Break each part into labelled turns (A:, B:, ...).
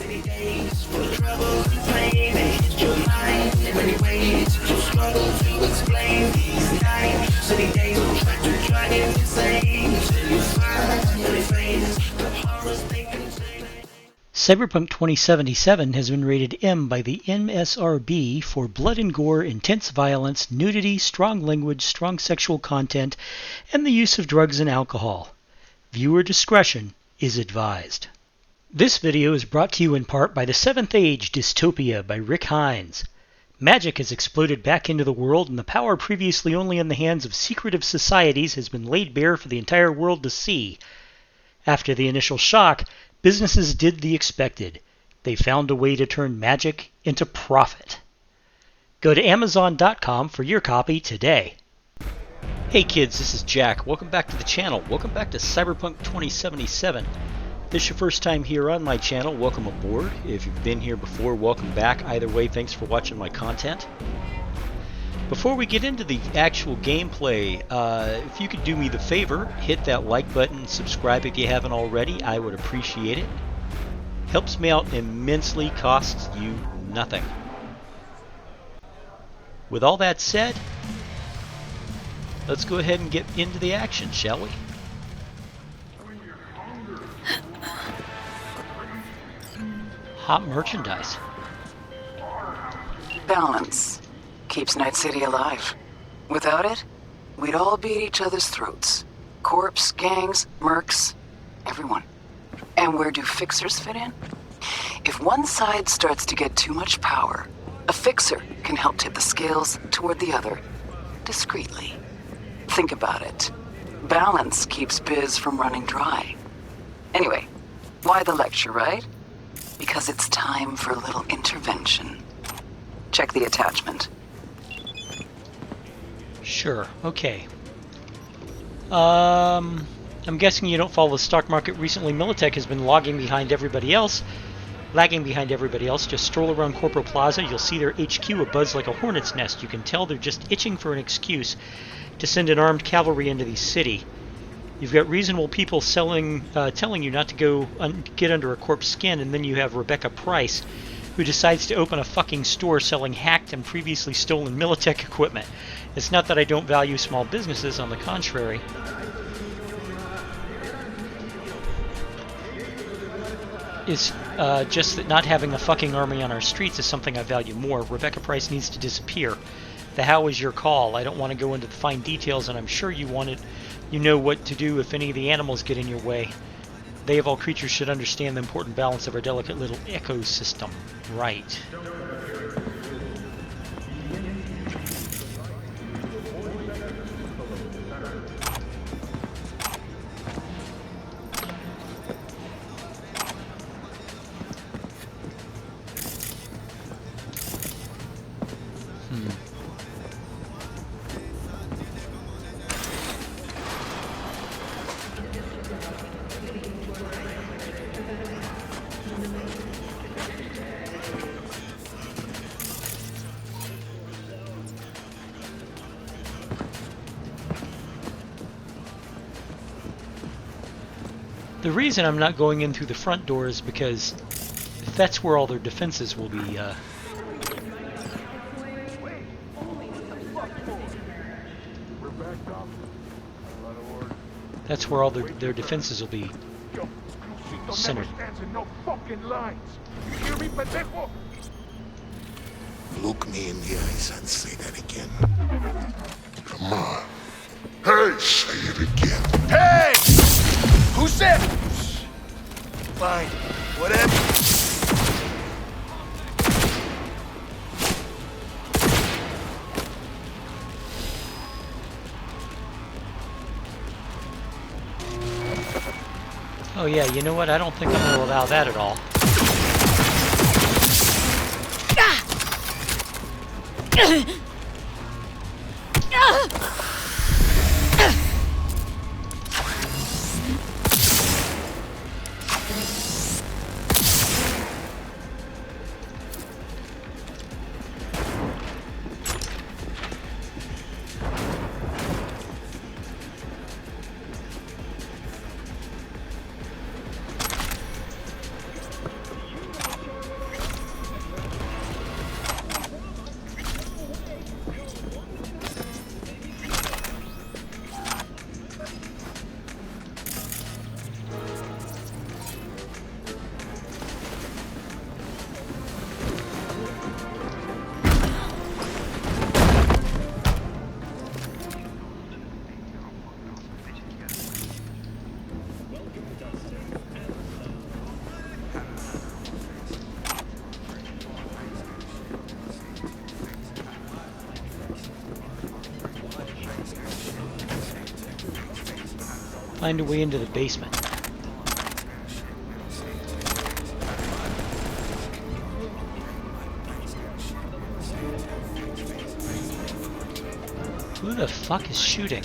A: many days for trouble and pain. It hits your mind in many ways. You struggle to explain these times. Many days will try to drive you insane till you finally face the horrors they contain.
B: Cyberpunk 2077 has been rated M by the MSRB for blood and gore, intense violence, nudity, strong language, strong sexual content, and the use of drugs and alcohol. Viewer discretion is advised. This video is brought to you in part by The Seventh Age Dystopia by Rick Hines. Magic has exploded back into the world, and the power previously only in the hands of secretive societies has been laid bare for the entire world to see. After the initial shock, businesses did the expected. They found a way to turn magic into profit. Go to Amazon.com for your copy today. Hey kids, this is Jack. Welcome back to the channel. Welcome back to Cyberpunk 2077. If this is your first time here on my channel, welcome aboard. If you've been here before, welcome back. Either way, thanks for watching my content. Before we get into the actual gameplay, if you could do me the favor, hit that like button, subscribe if you haven't already. I would appreciate it. Helps me out immensely, costs you nothing. With all that said, let's go ahead and get into the action, shall we? Hot merchandise.
C: Balance keeps Night City alive. Without it, we'd all be at each other's throats. Corps, gangs, mercs, everyone. And where do fixers fit in? If one side starts to get too much power, a fixer can help tip the scales toward the other, discreetly. Think about it. Balance keeps biz from running dry. Anyway, why the lecture, right? Because it's time for a little intervention. Check the attachment.
B: Sure, okay. I'm guessing you don't follow the stock market recently. Militech has been lagging behind everybody else. Just stroll around Corporate Plaza. You'll see their HQ abuzz like a hornet's nest. You can tell they're just itching for an excuse to send an armed cavalry into the city. You've got reasonable people telling you not to go get under a corpse skin, and then you have Rebecca Price, who decides to open a fucking store selling hacked and previously stolen Militech equipment. It's not that I don't value small businesses, on the contrary. It's just that not having a fucking army on our streets is something I value more. Rebecca Price needs to disappear. The how is your call. I don't want to go into the fine details, and I'm sure you know what to do if any of the animals get in your way. They of all creatures should understand the important balance of our delicate little ecosystem. Right. The reason I'm not going in through the front door is because that's where all their defenses will be. That's where all their defenses will be centered.
D: Look me in the eyes and say that again. Come on. Hey, say it again.
E: Hey! Who said? Fine. Whatever.
B: Oh yeah, you know what? I don't think I'm going to allow that at all. Find a way into the basement. Who the fuck is shooting?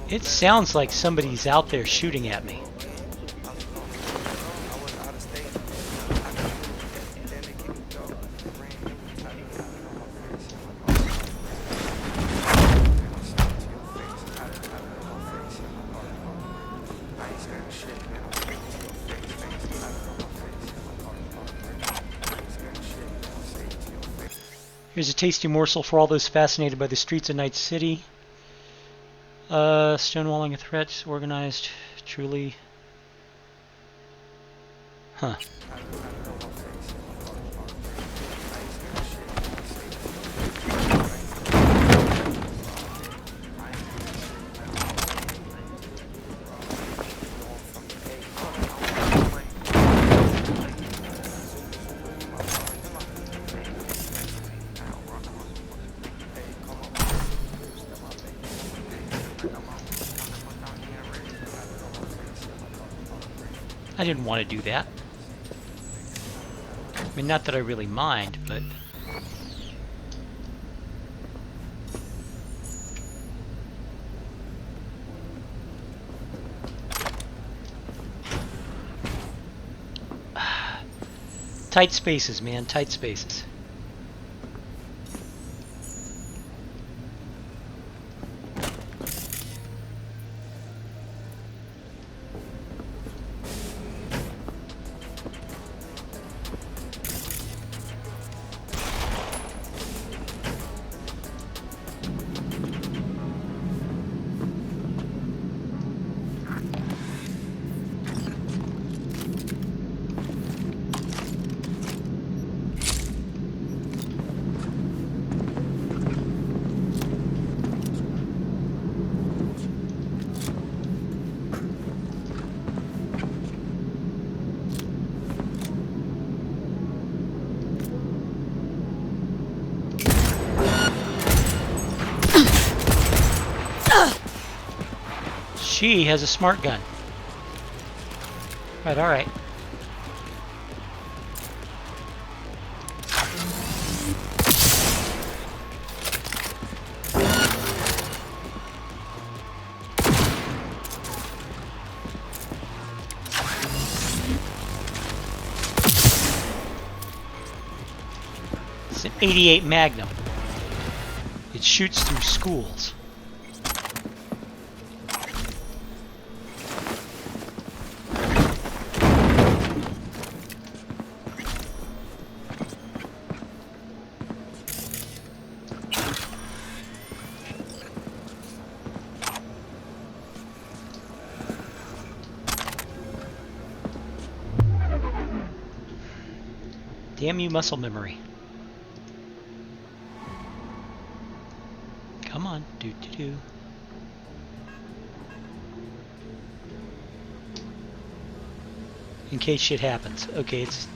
B: It sounds like somebody's out there shooting at me. Here's a tasty morsel for all those fascinated by the streets of Night City. Stonewalling a threat, organized, truly. Huh. I didn't want to do that. I mean, not that I really mind, but... Tight spaces, man, tight spaces. She has a smart gun. Right, alright. It's an 88 Magnum. It shoots through schools. Damn you, muscle memory. Come on, do. In case shit happens. Okay, it's...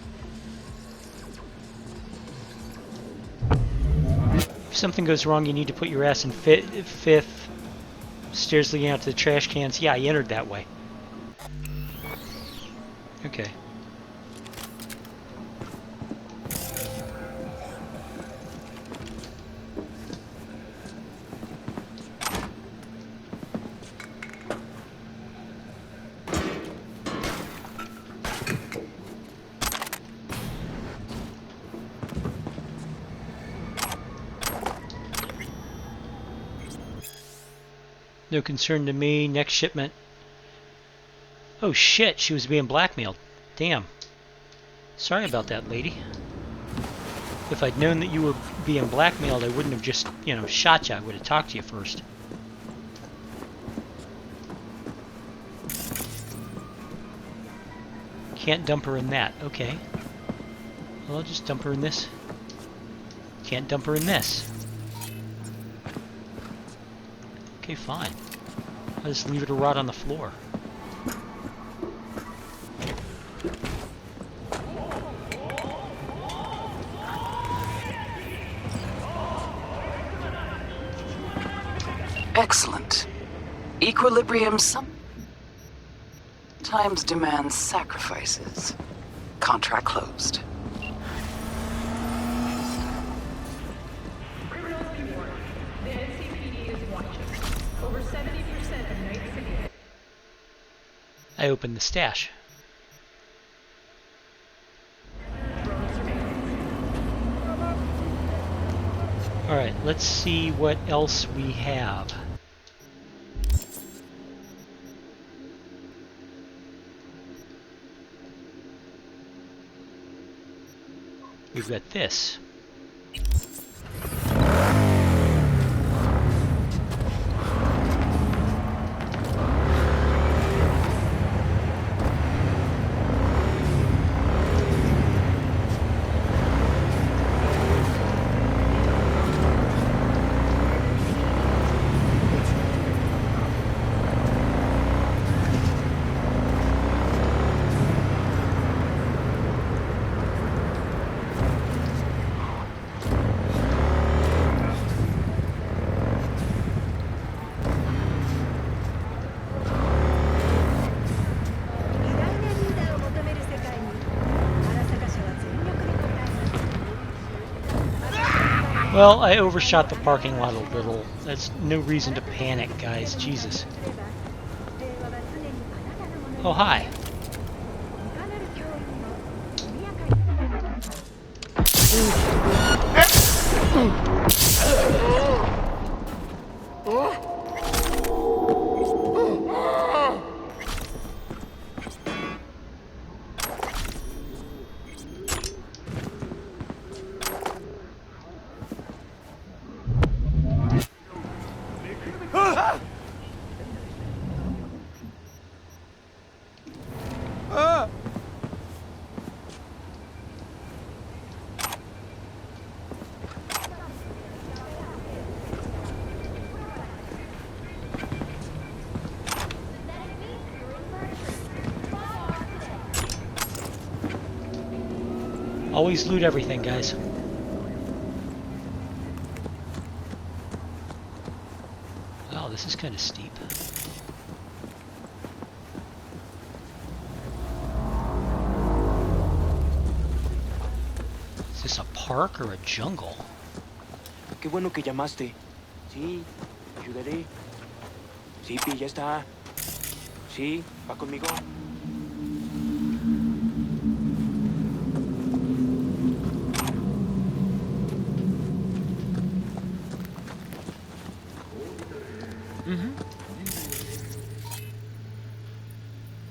B: If something goes wrong, you need to put your ass in fifth. Stairs leading out to the trash cans. Yeah, I entered that way. Okay. No concern to me. Next shipment. Oh shit, she was being blackmailed. Damn. Sorry about that, lady. If I'd known that you were being blackmailed, I wouldn't have just, shot you. I would have talked to you first. Can't dump her in that. Okay. Well, I'll just dump her in this. Can't dump her in this. Okay, fine. I'll just leave her to rot on the floor.
C: Excellent. Equilibrium sometimes demands sacrifices. Contract closed.
B: I opened the stash. Alright, let's see what else we have. We've got this. Well, I overshot the parking lot a little. That's no reason to panic, guys. Jesus. Oh, hi. Always loot everything, guys. Wow, this is kind of steep. Is this a park or a jungle?
F: Qué bueno que llamaste. Sí, ayudaré. Sí, Pi, ya está. Sí, va conmigo.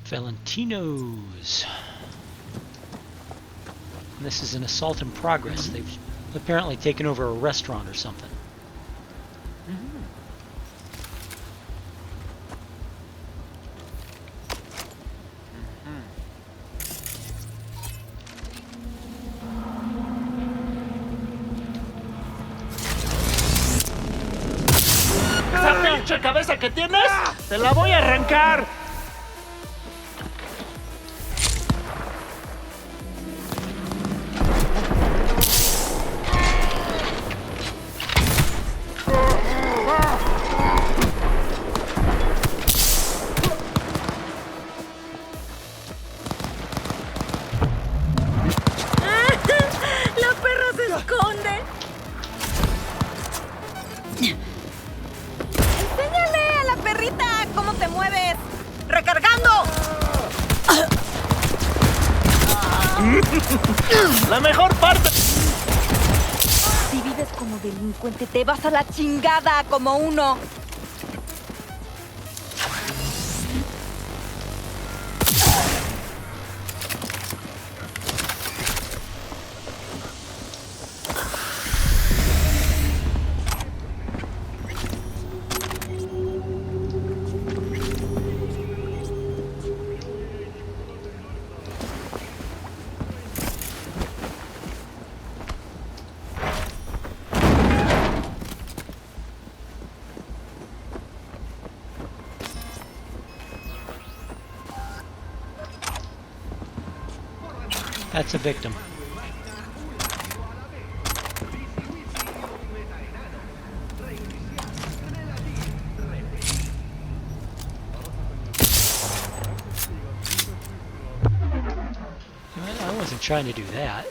B: Valentino's. And this is an assault in progress. They've apparently taken over a restaurant or something.
E: ¡Esa pinche cabeza que tienes! ¡Te la voy a arrancar! ¡La mejor parte!
G: Si vives como delincuente, te vas a la chingada como uno.
B: That's a victim. I wasn't trying to do that.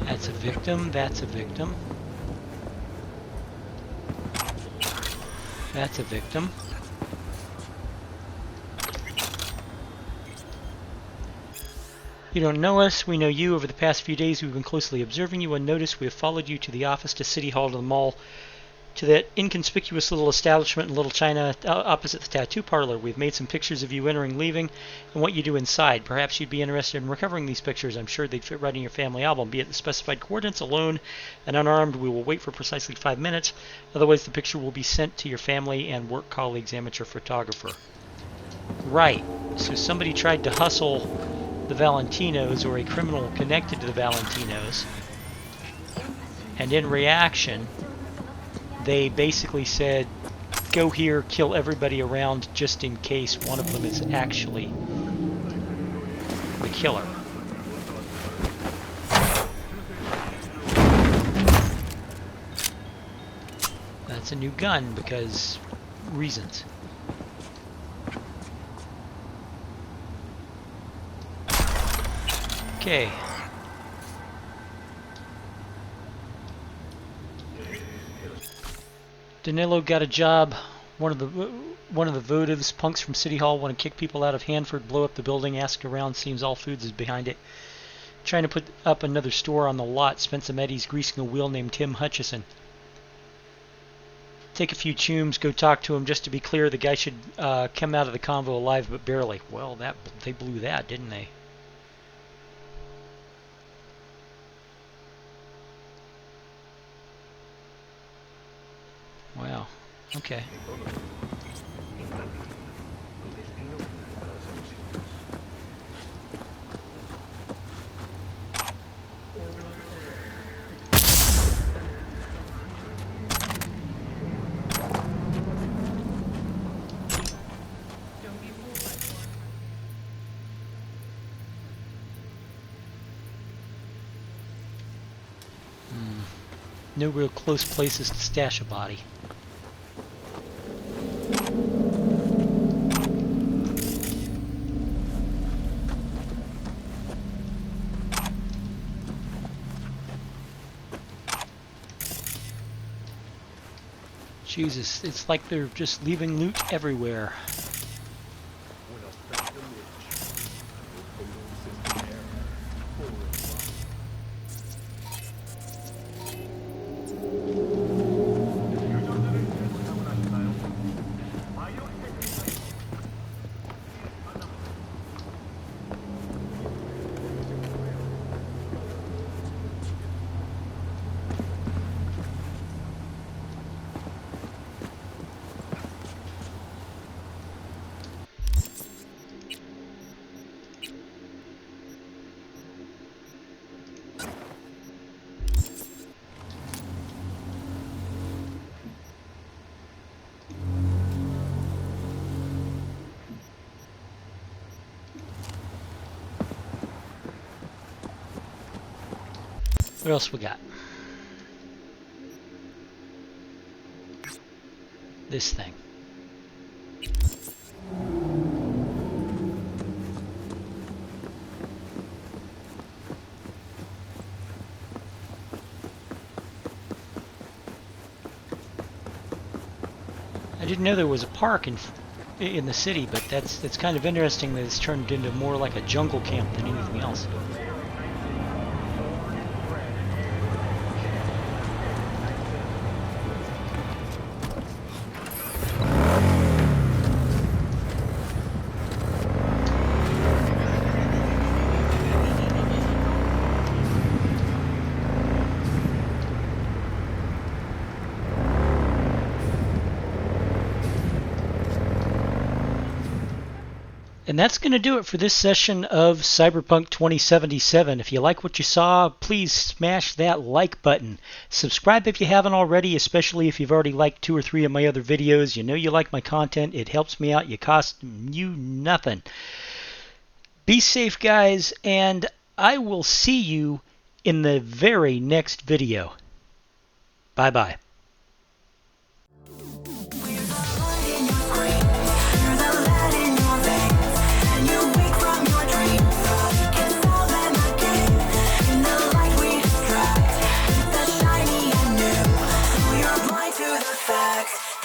B: That's a victim, that's a victim. That's a victim. You don't know us, we know you. Over the past few days we've been closely observing you unnoticed. We have followed you to the office, to City Hall, to the mall, to that inconspicuous little establishment in Little China opposite the tattoo parlor. We've made some pictures of you entering, leaving, and what you do inside. Perhaps you'd be interested in recovering these pictures. I'm sure they'd fit right in your family album. Be at the specified coordinates, alone and unarmed. We will wait for precisely 5 minutes. Otherwise the picture will be sent to your family and work colleagues, amateur photographer. Right, so somebody tried to hustle the Valentinos, or a criminal connected to the Valentinos, and in reaction they basically said, go here, kill everybody around, just in case one of them is actually the killer. That's a new gun because reasons. Okay. Danilo got a job. One of the votives, punks from City Hall, want to kick people out of Hanford, blow up the building, ask around, seems All Foods is behind it. Trying to put up another store on the lot, spent some eddies greasing a wheel named Tim Hutchison. Take a few chooms, go talk to him. Just to be clear, the guy should come out of the convo alive, but barely. Well, they blew that, didn't they? Wow. Okay. No real close places to stash a body. Jesus, it's like they're just leaving loot everywhere. What else we got? This thing. I didn't know there was a park in the city, but that's kind of interesting that it's turned into more like a jungle camp than anything else. And that's going to do it for this session of Cyberpunk 2077. If you like what you saw, please smash that like button. Subscribe if you haven't already, especially if you've already liked 2 or 3 of my other videos. You know you like my content. It helps me out. You cost you nothing. Be safe, guys, and I will see you in the very next video. Bye-bye.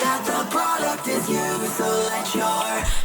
A: That the product is you, so let your